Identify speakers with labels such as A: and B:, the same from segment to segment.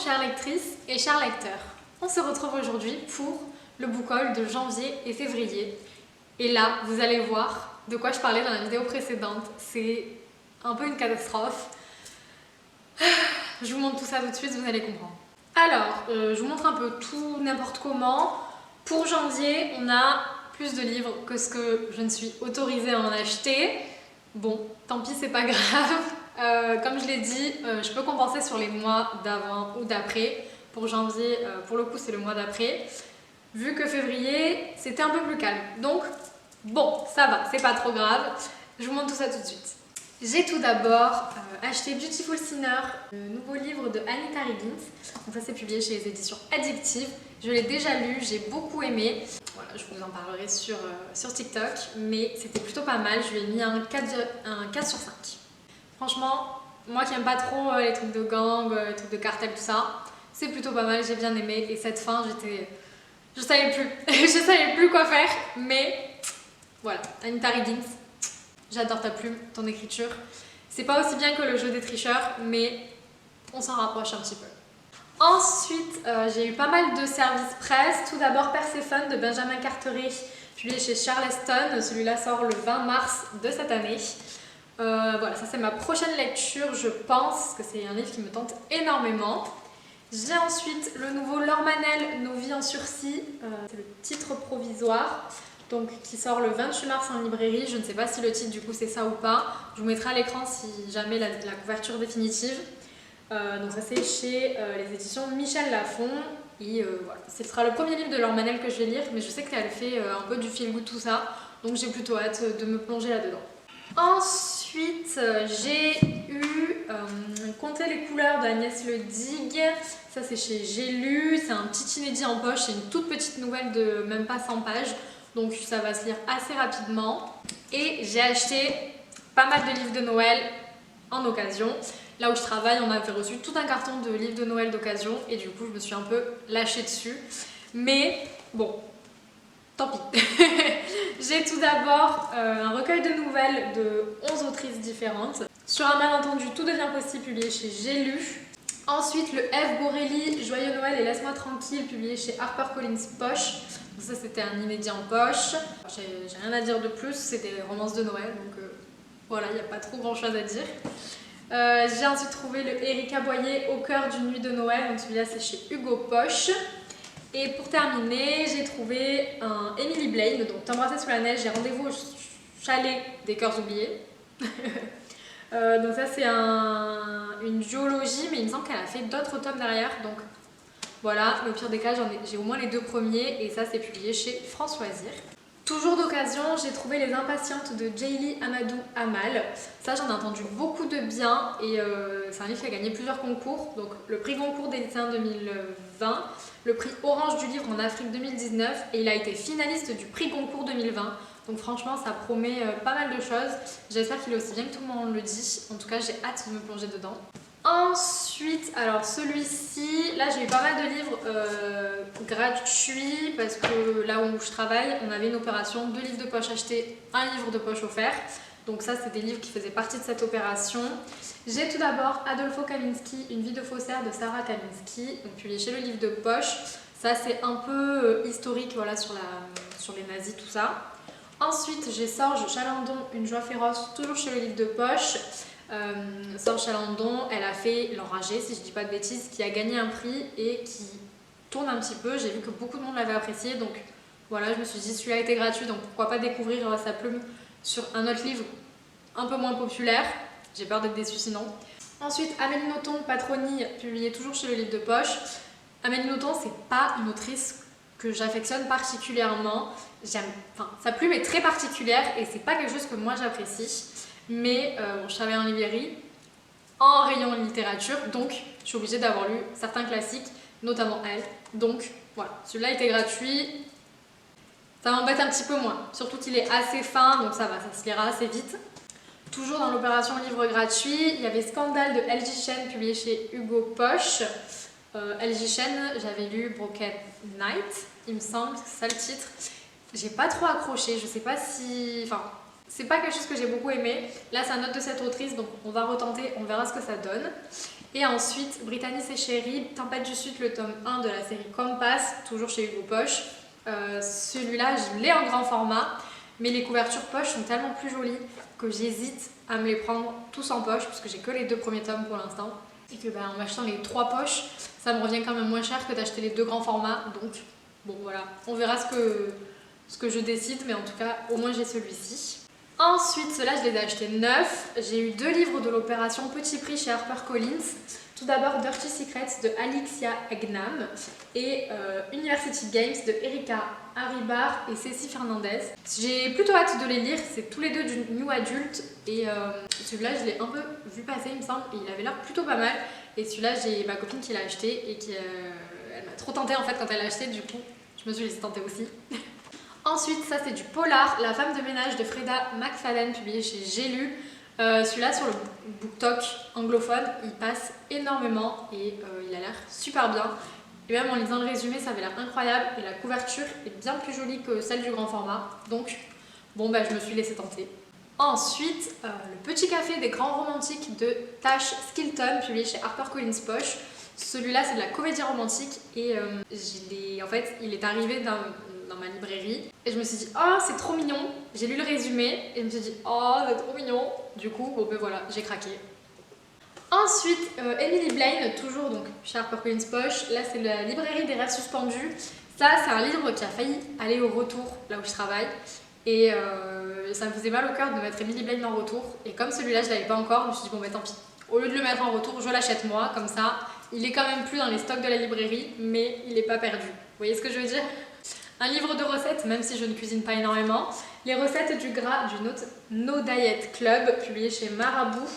A: chères lectrices et chers lecteurs. On se retrouve aujourd'hui pour le book haul de janvier et février. Et là, vous allez voir de quoi je parlais dans la vidéo précédente. C'est un peu une catastrophe. Je vous montre tout ça tout de suite, vous allez comprendre. Alors, je vous montre un peu tout, n'importe comment. Pour janvier, on a plus de livres que ce que je ne suis autorisée à en acheter. Bon, tant pis, c'est pas grave. Comme je l'ai dit, je peux compenser sur les mois d'avant ou d'après. Pour janvier, pour le coup, c'est le mois d'après. Vu que février, c'était un peu plus calme. Donc, bon, ça va, c'est pas trop grave. Je vous montre tout ça tout de suite. J'ai tout d'abord acheté Beautiful Sinner, le nouveau livre de Anita Riggins. Donc ça, c'est publié chez les éditions Addictive. Je l'ai déjà lu, j'ai beaucoup aimé. Voilà, je vous en parlerai sur TikTok, mais c'était plutôt pas mal. Je lui ai mis un 4 sur 5. Franchement, moi qui n'aime pas trop les trucs de gang, les trucs de cartel, tout ça, c'est plutôt pas mal, j'ai bien aimé. Et cette fin, je savais plus. Je savais plus quoi faire, mais voilà, Anita Riggins. J'adore ta plume, ton écriture. C'est pas aussi bien que le jeu des tricheurs, mais on s'en rapproche un petit peu. Ensuite, j'ai eu pas mal de services presse. Tout d'abord, Perséphone de Benjamin Carteret, publié chez Charleston. Celui-là sort le 20 mars de cette année. Voilà, ça c'est ma prochaine lecture, je pense, que c'est un livre qui me tente énormément. J'ai ensuite le nouveau Laure Manel, Nos vies en sursis. C'est le titre provisoire. Donc, qui sort le 28 mars en librairie. Je ne sais pas si le titre du coup c'est ça ou pas. Je vous mettrai à l'écran si jamais la couverture définitive. Donc ça c'est chez les éditions Michel Lafon. Et voilà, ce sera le premier livre de Laure Manel que je vais lire, mais je sais qu'elle fait un peu du feel good tout ça. Donc j'ai plutôt hâte de me plonger là-dedans. Ensuite, j'ai eu Compter les couleurs d'Agnès Le Digue. Ça c'est chez J'ai lu. C'est un petit inédit en poche. C'est une toute petite nouvelle de même pas 100 pages. Donc ça va se lire assez rapidement. Et j'ai acheté pas mal de livres de Noël en occasion. Là où je travaille, on avait reçu tout un carton de livres de Noël d'occasion. Et du coup, je me suis un peu lâchée dessus. Mais bon, tant pis. J'ai tout d'abord un recueil de nouvelles de 11 autrices différentes. Sur un malentendu, tout devient possible, publié chez J'ai lu. Ensuite, le F. Borelli, Joyeux Noël et Laisse-moi tranquille, publié chez HarperCollins Poche. Donc ça, c'était un inédit en poche. J'ai rien à dire de plus, c'est des romances de Noël, donc voilà, il n'y a pas trop grand chose à dire. J'ai ensuite trouvé le Erika Boyer, Au cœur d'une nuit de Noël, donc celui-là c'est chez Hugo Poche. Et pour terminer, j'ai trouvé un Emily Blaine, donc T'embrasser sous la neige, j'ai rendez-vous au chalet des cœurs oubliés. Donc ça c'est une duologie, mais il me semble qu'elle a fait d'autres tomes derrière, donc voilà, mais au pire des cas j'ai au moins les deux premiers et ça c'est publié chez France Loisirs. Toujours d'occasion, j'ai trouvé Les Impatientes de Jayli Amadou Amal. Ça j'en ai entendu beaucoup de bien et c'est un livre qui a gagné plusieurs concours, donc le prix Goncourt des lycéens 2020, le prix Orange du livre en Afrique 2019 et il a été finaliste du prix Goncourt 2020. Donc franchement ça promet pas mal de choses. J'espère qu'il est aussi bien que tout le monde le dit. En tout cas j'ai hâte de me plonger dedans. Ensuite, alors celui-ci, là j'ai eu pas mal de livres gratuits parce que là où je travaille, on avait une opération, 2 livres de poche achetés, 1 livre de poche offert. Donc ça c'est des livres qui faisaient partie de cette opération. J'ai tout d'abord Adolfo Kaminski, Une vie de faussaire de Sarah Kaminski, donc publié chez le livre de poche. Ça c'est un peu historique, voilà, sur les nazis, tout ça. Ensuite, j'ai Sorge Chalandon, Une joie féroce, toujours chez le livre de poche. Sorge Chalandon, elle a fait L'Enragé, si je dis pas de bêtises, qui a gagné un prix et qui tourne un petit peu. J'ai vu que beaucoup de monde l'avait apprécié, donc voilà, je me suis dit celui-là était gratuit, donc pourquoi pas découvrir sa plume sur un autre livre un peu moins populaire. J'ai peur d'être déçue sinon. Ensuite, Amélie Nothomb, Patronille, publié toujours chez le livre de poche. Amélie Nothomb, c'est pas une autrice que j'affectionne particulièrement. Sa plume est très particulière et c'est pas quelque chose que moi j'apprécie. Mais bon, je travaille en librairie, en rayon littérature, donc je suis obligée d'avoir lu certains classiques, notamment elle. Donc voilà, celui-là était gratuit. Ça m'embête un petit peu moins, surtout qu'il est assez fin, donc ça va, ça se lira assez vite. Toujours dans l'opération livre gratuit, il y avait Scandale de L.J. Chen, publié chez Hugo Poche. L.J. Chen, j'avais lu Broken Night, il me semble, c'est ça le titre. J'ai pas trop accroché, je sais pas si... Enfin, c'est pas quelque chose que j'ai beaucoup aimé. Là, c'est un autre de cette autrice, donc on va retenter, on verra ce que ça donne. Et ensuite, Brittany et Chérie, Tempête du Sud, le tome 1 de la série Compass, toujours chez Hugo Poche. Celui-là, je l'ai en grand format, mais les couvertures poche sont tellement plus jolies que j'hésite à me les prendre tous en poche, parce que j'ai que les 2 premiers tomes pour l'instant. Et que en m'achetant les 3 poches, ça me revient quand même moins cher que d'acheter les 2 grands formats. Donc, bon voilà, on verra ce que je décide, mais en tout cas, au moins j'ai celui-ci. Ensuite, ceux-là, je les ai achetés neufs. J'ai eu 2 livres de l'opération Petit Prix chez HarperCollins. Tout d'abord, Dirty Secrets de Alixia Agnam et University Games de Erika Haribar et Cécile Fernandez. J'ai plutôt hâte de les lire, c'est tous les 2 du New Adult et celui-là, je l'ai un peu vu passer, il me semble, et il avait l'air plutôt pas mal. Et celui-là, j'ai ma copine qui l'a acheté et qui elle m'a trop tentée en fait quand elle l'a acheté, du coup, je me suis laissée tenter aussi. Ensuite, ça c'est du polar, La femme de ménage de Freda McFadden, publié chez J'ai lu. Celui-là sur le BookTok anglophone, il passe énormément et il a l'air super bien. Et même en lisant le résumé, ça avait l'air incroyable et la couverture est bien plus jolie que celle du grand format. Donc, bon je me suis laissée tenter. Ensuite, Le Petit Café des Grands Romantiques de Tash Skilton, publié chez HarperCollins Poche. Celui-là, c'est de la comédie romantique et en fait, il est arrivé dans ma librairie et je me suis dit oh c'est trop mignon, j'ai lu le résumé et je me suis dit oh c'est trop mignon, du coup voilà, j'ai craqué. Ensuite Emily Blaine, toujours donc chez HarperCollins Poche, là c'est la librairie des rêves suspendus. Ça c'est un livre qui a failli aller au retour là où je travaille et ça me faisait mal au cœur de mettre Emily Blaine en retour et comme celui-là je l'avais pas encore, je me suis dit tant pis, au lieu de le mettre en retour je l'achète moi, comme ça il est quand même plus dans les stocks de la librairie mais il est pas perdu, vous voyez ce que je veux dire? Un livre de recettes, même si je ne cuisine pas énormément. Les recettes du gras du No Diet Club, publié chez Marabout.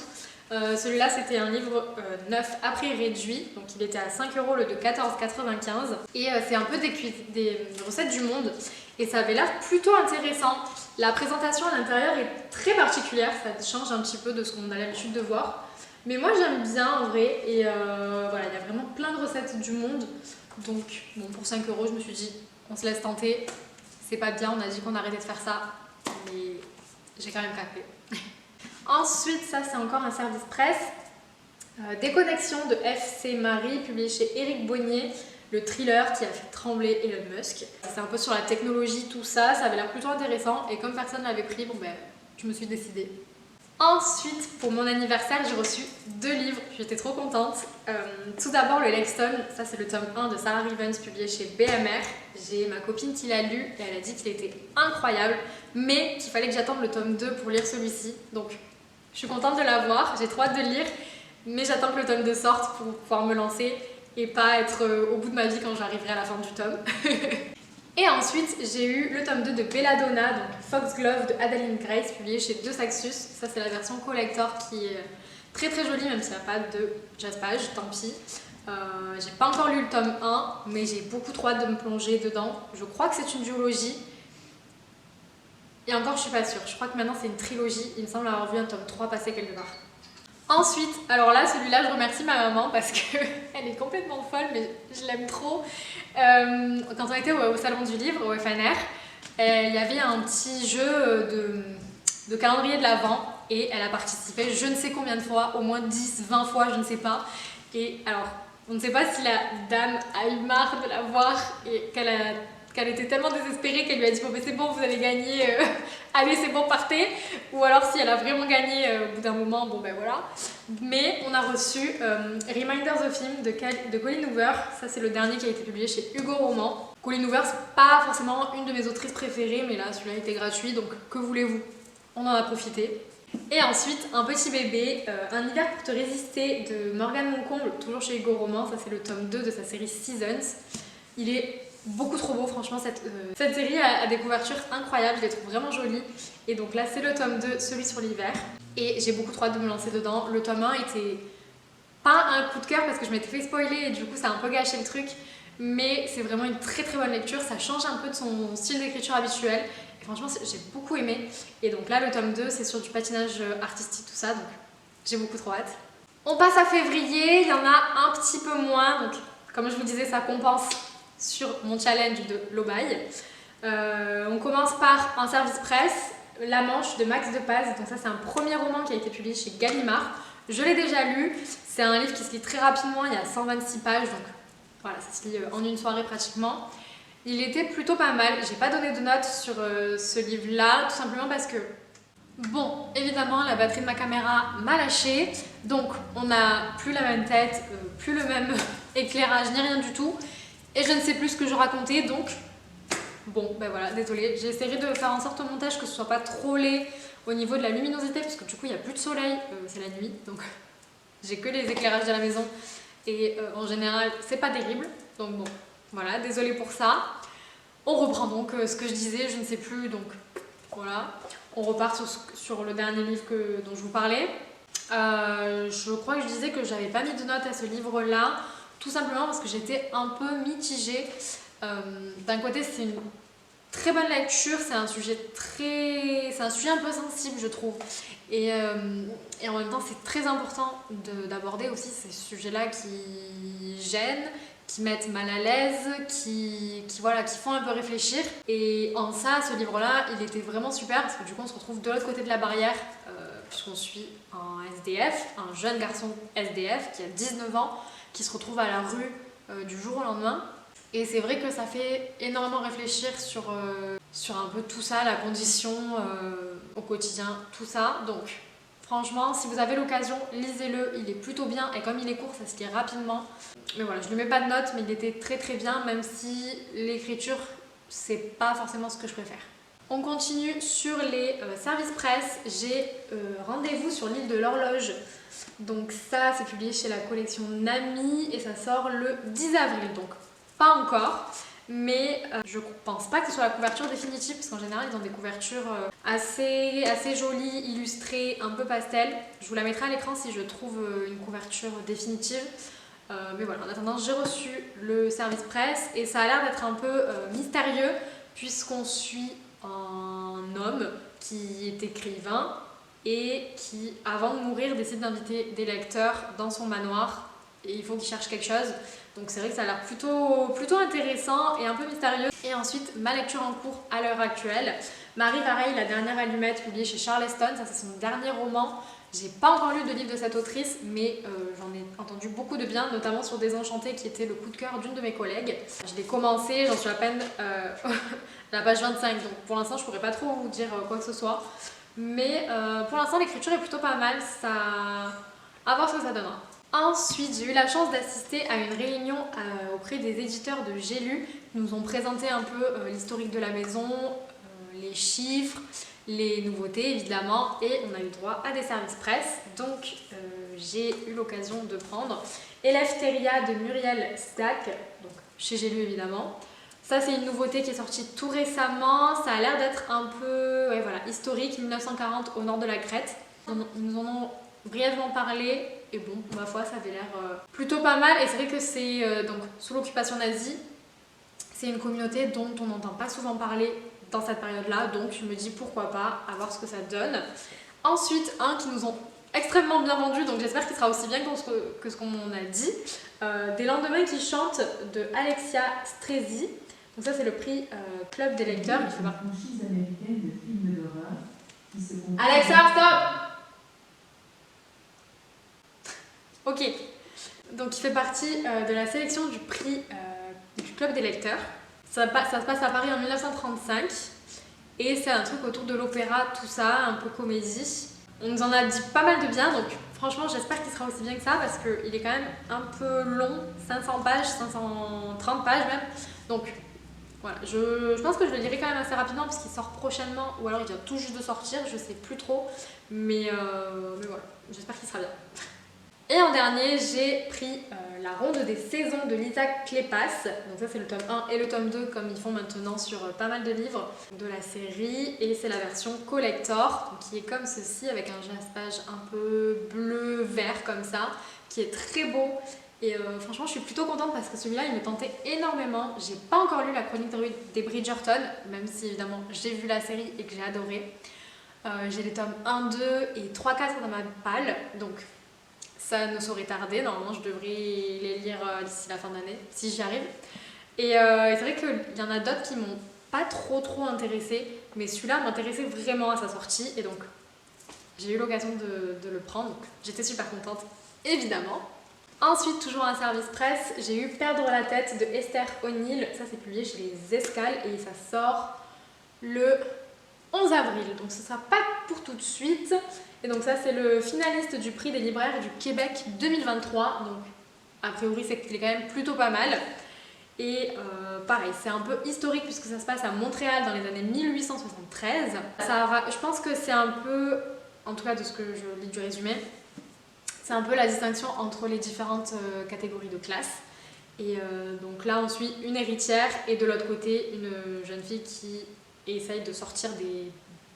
A: Celui-là, c'était un livre neuf à prix réduit, donc il était à 5 € le de 14,95. Et c'est un peu des recettes du monde. Et ça avait l'air plutôt intéressant. La présentation à l'intérieur est très particulière, ça change un petit peu de ce qu'on a l'habitude de voir. Mais moi j'aime bien en vrai, et voilà, il y a vraiment plein de recettes du monde. Donc bon, pour 5 €, je me suis dit, on se laisse tenter, c'est pas bien, on a dit qu'on arrêtait de faire ça, mais j'ai quand même craqué. Ensuite, ça c'est encore un service presse, Déconnexion de F.C. Marie, publié chez Éric Bonnier, le thriller qui a fait trembler Elon Musk. C'est un peu sur la technologie, tout ça, ça avait l'air plutôt intéressant, et comme personne ne l'avait pris, je me suis décidée. Ensuite, pour mon anniversaire, j'ai reçu 2 livres, j'étais trop contente. Tout d'abord, le Lexton, ça c'est le tome 1 de Sarah Rivens, publié chez BMR. J'ai ma copine qui l'a lu et elle a dit qu'il était incroyable, mais qu'il fallait que j'attende le tome 2 pour lire celui-ci. Donc, je suis contente de l'avoir, j'ai trop hâte de le lire, mais j'attends que le tome 2 sorte pour pouvoir me lancer et pas être au bout de ma vie quand j'arriverai à la fin du tome. Et ensuite, j'ai eu le tome 2 de Belladonna, donc Foxglove de Adeline Grace, publié chez De Saxus. Ça, c'est la version collector qui est très très jolie, même s'il n'y a pas de jaspage, tant pis. J'ai pas encore lu le tome 1, mais j'ai beaucoup trop hâte de me plonger dedans. Je crois que c'est une duologie. Et encore, je suis pas sûre. Je crois que maintenant, c'est une trilogie. Il me semble avoir vu un tome 3 passer quelque part. Ensuite, alors là, celui-là, je remercie ma maman parce qu'elle est complètement folle, mais je l'aime trop. Quand on était au Salon du Livre, au FNR, il y avait un petit jeu de calendrier de l'Avent et elle a participé je ne sais combien de fois, au moins 10, 20 fois, je ne sais pas. Et alors, on ne sait pas si la dame a eu marre de la voir et qu'elle était tellement désespérée qu'elle lui a dit bon mais c'est bon vous allez gagner, allez c'est bon partez, ou alors si elle a vraiment gagné au bout d'un moment, voilà. Mais on a reçu Reminders of Him de Colleen Hoover, ça c'est le dernier qui a été publié chez Hugo Roman. Colleen Hoover c'est pas forcément une de mes autrices préférées, mais là celui-là était gratuit donc que voulez-vous, on en a profité. Et ensuite un petit bébé, Un hiver pour te résister de Morgane Moncomble, toujours chez Hugo Roman, ça c'est le tome 2 de sa série Seasons. Il est beaucoup trop beau, franchement, cette série a des couvertures incroyables, je les trouve vraiment jolies. Et donc là, c'est le tome 2, celui sur l'hiver. Et j'ai beaucoup trop hâte de me lancer dedans. Le tome 1 était pas un coup de cœur parce que je m'étais fait spoiler et du coup, ça a un peu gâché le truc. Mais c'est vraiment une très très bonne lecture, ça change un peu de son style d'écriture habituel. Et franchement, j'ai beaucoup aimé. Et donc là, le tome 2, c'est sur du patinage artistique, tout ça, donc j'ai beaucoup trop hâte. On passe à février, il y en a un petit peu moins. Donc, comme je vous disais, ça compense sur mon challenge de l'Omaï. On commence par un service presse, La Manche de Max de Paz. Donc ça c'est un premier roman qui a été publié chez Gallimard. Je l'ai déjà lu, c'est un livre qui se lit très rapidement, il y a 126 pages, donc voilà, ça se lit en une soirée pratiquement. Il était plutôt pas mal, j'ai pas donné de notes sur ce livre-là, tout simplement parce que, bon, évidemment, la batterie de ma caméra m'a lâché, donc on n'a plus la même tête, plus le même éclairage, ni rien du tout, et je ne sais plus ce que je racontais, donc bon, ben voilà, désolée, j'ai essayé de faire en sorte au montage que ce soit pas trop laid au niveau de la luminosité, parce que du coup il n'y a plus de soleil, c'est la nuit, donc j'ai que les éclairages de la maison, et en général c'est pas terrible, donc bon, voilà, désolée pour ça. On reprend donc ce que je disais, je ne sais plus, donc voilà, on repart sur le dernier livre dont je vous parlais. Je crois que je disais que j'avais pas mis de notes à ce livre-là, tout simplement parce que j'étais un peu mitigée. D'un côté, c'est une très bonne lecture, c'est un sujet un peu sensible, je trouve. Et en même temps, c'est très important d'aborder aussi ces sujets-là qui gênent, qui mettent mal à l'aise, qui font un peu réfléchir. Et en ça, ce livre-là, il était vraiment super parce que du coup, on se retrouve de l'autre côté de la barrière, puisqu'on suit un SDF, un jeune garçon SDF qui a 19 ans, qui se retrouve à la rue du jour au lendemain. Et c'est vrai que ça fait énormément réfléchir sur un peu tout ça, la condition au quotidien, tout ça. Donc franchement, si vous avez l'occasion, lisez-le, il est plutôt bien et comme il est court, ça se lit rapidement. Mais voilà, je ne lui mets pas de notes, mais il était très très bien, même si l'écriture, c'est pas forcément ce que je préfère. On continue sur les services presse. J'ai Rendez-vous sur l'île de l'horloge. Donc ça, c'est publié chez la collection Nami et ça sort le 10 avril. Donc pas encore, mais je pense pas que ce soit la couverture définitive parce qu'en général ils ont des couvertures assez jolies, illustrées, un peu pastel. Je vous la mettrai à l'écran si je trouve une couverture définitive. Mais voilà, en attendant, j'ai reçu le service presse et ça a l'air d'être un peu mystérieux puisqu'on suit un homme qui est écrivain et qui, avant de mourir, décide d'inviter des lecteurs dans son manoir et il faut qu'il cherche quelque chose. Donc c'est vrai que ça a l'air plutôt intéressant et un peu mystérieux. Et ensuite, ma lecture en cours à l'heure actuelle. Marie Vareille, la dernière allumette, publiée chez Charleston, ça c'est son dernier roman. J'ai pas encore lu de livre de cette autrice, mais j'en ai entendu beaucoup de bien, notamment sur Désenchantée, qui était le coup de cœur d'une de mes collègues. Je l'ai commencé, j'en suis à peine à la page 25, donc pour l'instant je pourrais pas trop vous dire quoi que ce soit. Mais pour l'instant l'écriture est plutôt pas mal, à voir ce que ça donnera. Ensuite, j'ai eu la chance d'assister à une réunion auprès des éditeurs de J'ai lu. Ils nous ont présenté un peu l'historique de la maison, les chiffres, les nouveautés évidemment, et on a eu droit à des services presse. Donc j'ai eu l'occasion de prendre Eleftheria de Muriel Stack, donc chez J'ai lu évidemment. Ça c'est une nouveauté qui est sortie tout récemment, ça a l'air d'être un peu historique, 1940 au nord de la Crète. Ils nous en ont brièvement parlé. Et bon, ma foi, ça avait l'air plutôt pas mal. Et c'est vrai que c'est donc sous l'occupation nazie, c'est une communauté dont on n'entend pas souvent parler dans cette période-là. Donc je me dis pourquoi pas, à voir ce que ça donne. Ensuite, un qui nous ont extrêmement bien vendu, donc j'espère qu'il sera aussi bien que ce qu'on a dit. Des lendemains qui chantent de Alexia Strezzi. Donc ça c'est le prix Club des lecteurs. Il fait pas. Alexa, stop! Ok, donc il fait partie de la sélection du prix du Club des lecteurs. Ça se passe à Paris en 1935 et c'est un truc autour de l'opéra, tout ça, un peu comédie. On nous en a dit pas mal de bien, donc franchement j'espère qu'il sera aussi bien que ça parce qu'il est quand même un peu long, 500 pages, 530 pages même. Donc voilà, je pense que je le lirai quand même assez rapidement parce qu'il sort prochainement ou alors il vient tout juste de sortir, je sais plus trop. Mais voilà, j'espère qu'il sera bien. Et en dernier, j'ai pris La Ronde des Saisons de Lisa Kleypas. Donc ça c'est le tome 1 et le tome 2 comme ils font maintenant sur pas mal de livres de la série. Et c'est la version collector, donc qui est comme ceci avec un jaspage un peu bleu-vert comme ça, qui est très beau. Et franchement je suis plutôt contente parce que celui-là il me tentait énormément. J'ai pas encore lu la chronique des Bridgerton, même si évidemment j'ai vu la série et que j'ai adoré. J'ai les tomes 1, 2 et 3, 4 dans ma palle, donc ça ne saurait tarder, normalement je devrais les lire d'ici la fin d'année, si j'y arrive. Et c'est vrai qu'il y en a d'autres qui m'ont pas trop intéressée. mais celui-là m'intéressait vraiment à sa sortie et donc j'ai eu l'occasion de le prendre, donc j'étais super contente, évidemment. Ensuite, toujours un service presse, j'ai eu Perdre la tête de Esther O'Neill, ça c'est publié chez Les Escales et ça sort le 11 avril, donc ce sera pas pour tout de suite. Et donc ça c'est le finaliste du prix des libraires du Québec 2023, donc a priori c'est qu'il est quand même plutôt pas mal. Et pareil, c'est un peu historique puisque ça se passe à Montréal dans les années 1873. Je pense que c'est un peu, en tout cas de ce que je lis du résumé, c'est un peu la distinction entre les différentes catégories de classe. Et donc là on suit une héritière et de l'autre côté une jeune fille qui essaye de sortir des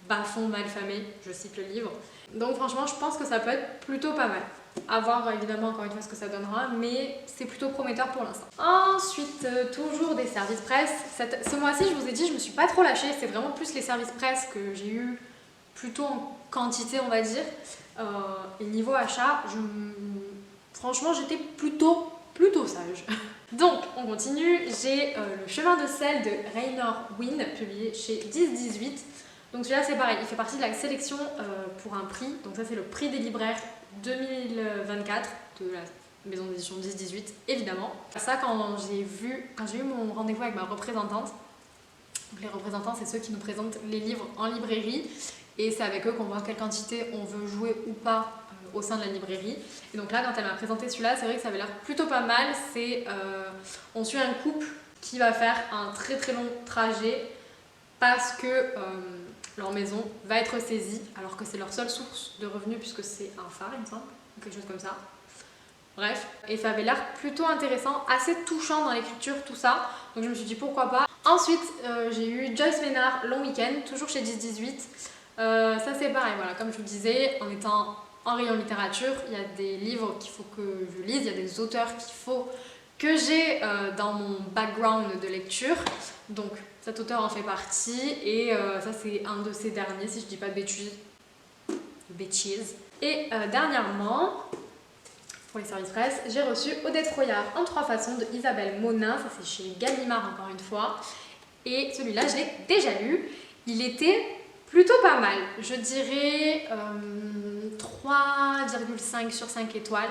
A: bas-fonds malfamés, je cite le livre. Donc franchement je pense que ça peut être plutôt pas mal. À voir évidemment encore une fois ce que ça donnera, mais c'est plutôt prometteur pour l'instant. Ensuite, toujours des services presse. Ce mois-ci, je vous ai dit, je me suis pas trop lâchée. C'est vraiment plus les services presse que j'ai eu plutôt en quantité, on va dire. Et niveau achat, franchement, j'étais plutôt sage. Donc, on continue. J'ai Le chemin de sel de Raynor Winn, publié chez 10-18. Donc celui-là, c'est pareil. Il fait partie de la sélection pour un prix. Donc ça, c'est le prix des libraires 2024 de la maison d'édition 10-18, évidemment. Ça, quand j'ai eu mon rendez-vous avec ma représentante, donc les représentants, c'est ceux qui nous présentent les livres en librairie, et c'est avec eux qu'on voit quelle quantité on veut jouer ou pas au sein de la librairie. Et donc là, quand elle m'a présenté celui-là, c'est vrai que ça avait l'air plutôt pas mal. On suit un couple qui va faire un très très long trajet parce que leur maison va être saisie alors que c'est leur seule source de revenus puisque c'est un phare, il me semble, ou quelque chose comme ça. Bref, et ça avait l'air plutôt intéressant, assez touchant dans l'écriture, tout ça. Donc je me suis dit pourquoi pas. Ensuite, j'ai eu Joyce Maynard, Long Weekend, toujours chez 10-18. Ça c'est pareil, voilà, comme je vous disais, en étant en rayon littérature, il y a des livres qu'il faut que je lise, il y a des auteurs qu'il faut que j'ai dans mon background de lecture. Donc cet auteur en fait partie et ça c'est un de ces derniers si je dis pas de bêtises. Et dernièrement, pour les services presse, j'ai reçu Odette Froyard en 3 façons de Isabelle Monin, ça c'est chez Gallimard encore une fois. Et celui-là je l'ai déjà lu, il était plutôt pas mal, je dirais 3,5 sur 5 étoiles.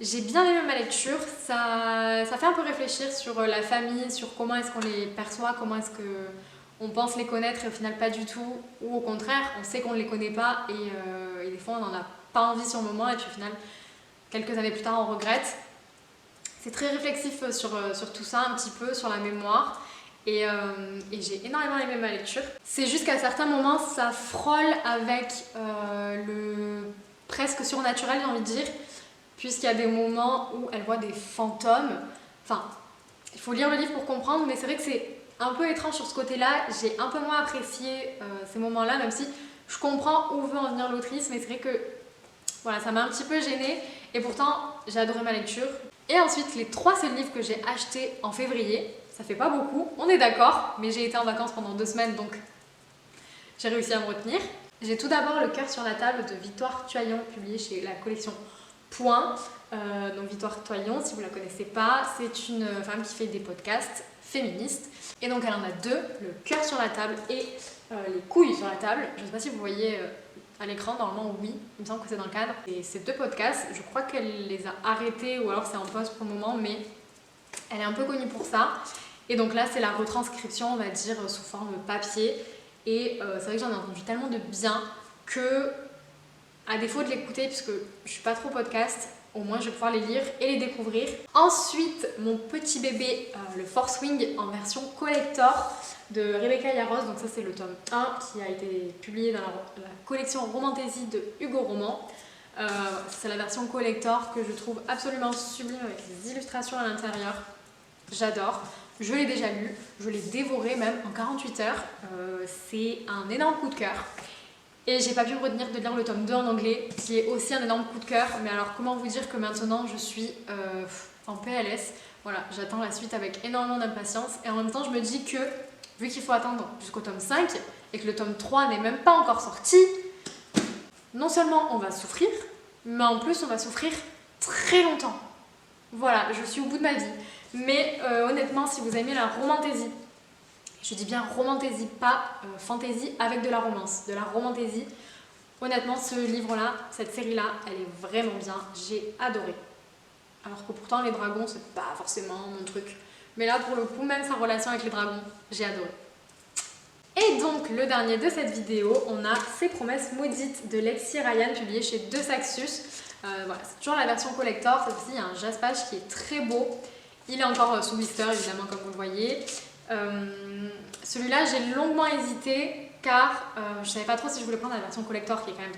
A: J'ai bien aimé ma lecture, ça fait un peu réfléchir sur la famille, sur comment est-ce qu'on les perçoit, comment est-ce qu'on pense les connaître et au final pas du tout, ou au contraire, on sait qu'on ne les connaît pas et des fois on n'en a pas envie sur le moment et puis au final, quelques années plus tard, on regrette. C'est très réflexif sur tout ça, un petit peu, sur la mémoire et j'ai énormément aimé ma lecture. C'est juste qu'à certains moments, ça frôle avec le presque surnaturel, j'ai envie de dire, puisqu'il y a des moments où elle voit des fantômes. Enfin, il faut lire le livre pour comprendre, mais c'est vrai que c'est un peu étrange sur ce côté-là. J'ai un peu moins apprécié ces moments-là, même si je comprends où veut en venir l'autrice, mais c'est vrai que voilà, ça m'a un petit peu gênée. Et pourtant, j'ai adoré ma lecture. Et ensuite, les 3 seuls livres que j'ai achetés en février, ça fait pas beaucoup, on est d'accord, mais j'ai été en vacances pendant 2 semaines, donc j'ai réussi à me retenir. J'ai tout d'abord Le cœur sur la table de Victoire Tuaillon, publié chez la collection Point. Donc Victoire Tuaillon, si vous la connaissez pas, c'est une femme qui fait des podcasts féministes. Et donc elle en a 2, Le cœur sur la table et Les couilles sur la table. Je ne sais pas si vous voyez à l'écran, normalement oui, il me semble que c'est dans le cadre. Et ces 2 podcasts, je crois qu'elle les a arrêtés ou alors c'est en pause pour le moment, mais elle est un peu connue pour ça. Et donc là c'est la retranscription, on va dire, sous forme papier. Et c'est vrai que j'en ai entendu tellement de bien que, à défaut de l'écouter, puisque je suis pas trop podcast, au moins je vais pouvoir les lire et les découvrir. Ensuite, mon petit bébé, le Force Wing en version collector de Rebecca Yarros. Donc ça c'est le tome 1 qui a été publié dans la collection Romantaisie de Hugo Roman. C'est la version collector que je trouve absolument sublime avec les illustrations à l'intérieur. J'adore. Je l'ai déjà lu, je l'ai dévoré même en 48 heures. C'est un énorme coup de cœur. Et j'ai pas pu me retenir de lire le tome 2 en anglais, qui est aussi un énorme coup de cœur. Mais alors, comment vous dire que maintenant je suis en PLS. Voilà, j'attends la suite avec énormément d'impatience. Et en même temps, je me dis que, vu qu'il faut attendre jusqu'au tome 5 et que le tome 3 n'est même pas encore sorti, non seulement on va souffrir, mais en plus on va souffrir très longtemps. Voilà, je suis au bout de ma vie. Mais honnêtement, si vous aimez la romantaisie, Je dis bien romantasy, pas fantasy avec de la romance, de la romantasy. Honnêtement, ce livre-là, cette série-là, elle est vraiment bien, j'ai adoré. Alors que pourtant les dragons, c'est pas forcément mon truc. Mais là, pour le coup, même sa relation avec les dragons, j'ai adoré. Et donc, le dernier de cette vidéo, on a Ces promesses maudites de Lexi Ryan, publié chez De Saxus. Voilà, c'est toujours la version collector. Cette fois-ci, il y a un jaspage qui est très beau. Il est encore sous blister, évidemment, comme vous le voyez. Celui-là, j'ai longuement hésité car je savais pas trop si je voulais prendre la version collector qui est quand même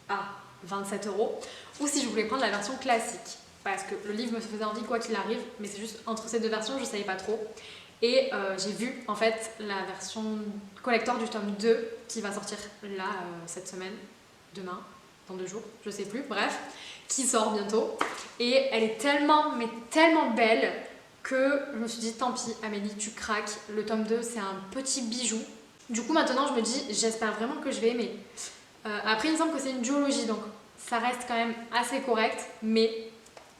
A: à 27 € ou si je voulais prendre la version classique. Parce que le livre me faisait envie quoi qu'il arrive, mais c'est juste entre ces deux versions, je savais pas trop. Et j'ai vu en fait la version collector du tome 2 qui va sortir là cette semaine, demain, dans 2 jours, je sais plus, bref, qui sort bientôt. Et elle est tellement, mais tellement belle que je me suis dit tant pis Amélie, tu craques, le tome 2 c'est un petit bijou. Du coup maintenant je me dis j'espère vraiment que je vais aimer. Après il me semble que c'est une duologie donc ça reste quand même assez correct, mais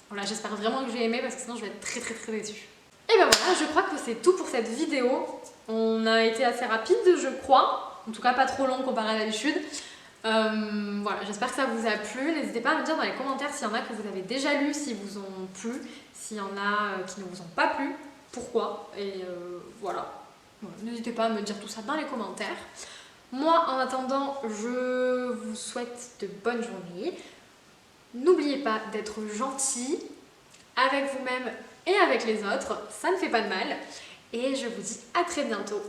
A: voilà, j'espère vraiment que je vais aimer parce que sinon je vais être très déçue. Et ben voilà, je crois que c'est tout pour cette vidéo. On a été assez rapide je crois, en tout cas pas trop long comparé à d'habitude. Voilà, j'espère que ça vous a plu. N'hésitez pas à me dire dans les commentaires s'il y en a que vous avez déjà lu, s'ils vous ont plu, s'il y en a qui ne vous ont pas plu, pourquoi. Et voilà, n'hésitez pas à me dire tout ça dans les commentaires. Moi, en attendant, je vous souhaite de bonnes journées. N'oubliez pas d'être gentil avec vous-même et avec les autres, ça ne fait pas de mal. Et je vous dis à très bientôt